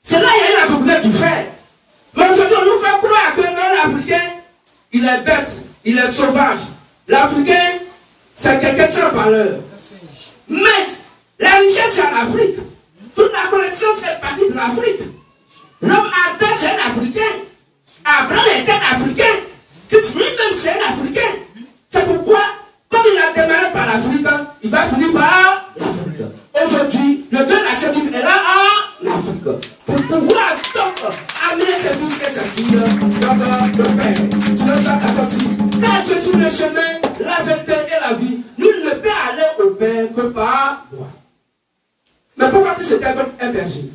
C'est là qu'il y a eu la découverte du fer. Mais aujourd'hui, on nous fait croire que l'Africain, il est bête, il est sauvage. L'Africain, c'est quelqu'un sans valeur. Mais la richesse, c'est en Afrique. Toute la connaissance fait partie de l'Afrique. L'homme Adam, c'est un Africain. Abraham était un Africain. Christ lui-même, c'est un Africain. C'est pourquoi, comme il a démarré par l'Afrique, il va finir par l'Afrique. Aujourd'hui, le Dieu de la Sainte Bible est là en Afrique. Pour pouvoir donc amener ces douces et ces filles dans le Père. Sur le Jean 14:6. Car je suis le chemin, la vérité et la vie. Nul ne peut aller au Père que par moi. Mais pourquoi que c'était un berger?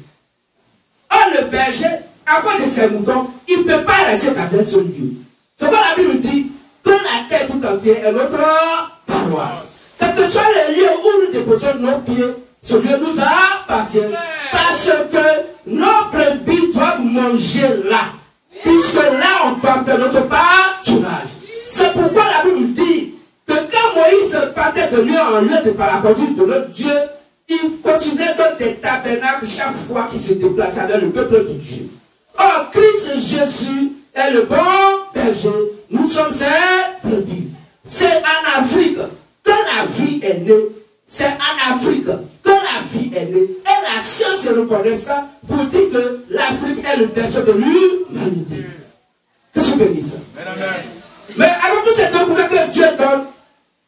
Or, le berger, à cause de ses moutons, il ne peut pas rester dans un seul lieu. C'est pourquoi la Bible dit que la terre tout entière est notre paroisse. Quel que soit le lieu où nous déposons nos pieds, ce lieu nous appartient. Parce que nos brebis doivent manger là. Puisque là, on doit faire notre pâturage. C'est pourquoi la Bible dit que quand Moïse partait de lieu en lieu de par la conduite de notre Dieu, il construisait donc des tabernacles chaque fois qu'il se déplaçait avec le peuple de Dieu. Or, Christ Jésus est le bon berger. Nous sommes ses brebis. C'est en Afrique que la vie est née. C'est en Afrique que la vie est née. Et la science reconnaît ça pour dire que l'Afrique est le berceau de l'humanité. Que ce béni ça. Mais alors que c'est découvert que Dieu donne,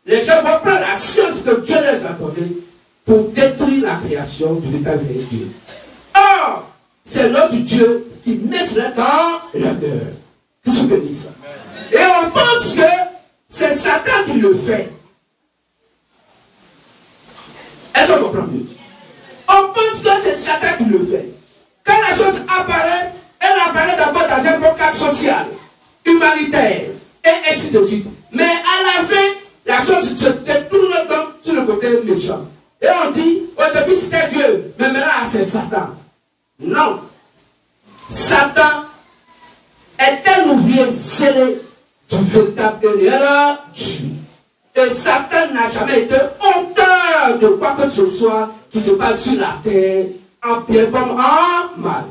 les gens vont prendre la science que Dieu les a donnée pour détruire la création du véritable Dieu. Or, c'est notre Dieu qui met cela dans le cœur. Que ce béni ça. Et on pense que c'est Satan qui le fait. Est-ce qu'on comprend mieux? On pense que c'est Satan qui le fait. Quand la chose apparaît, elle apparaît d'abord dans un cadre social, humanitaire, et ainsi de suite. Mais à la fin, la chose se détourne donc sur le côté méchant. Et on dit, au début c'était Dieu, mais maintenant c'est Satan. Non. Satan est un ouvrier zélé du véritable et réel Dieu. Et Satan n'a jamais été auteur de quoi que ce soit qui se passe sur la terre, en bien comme en mal.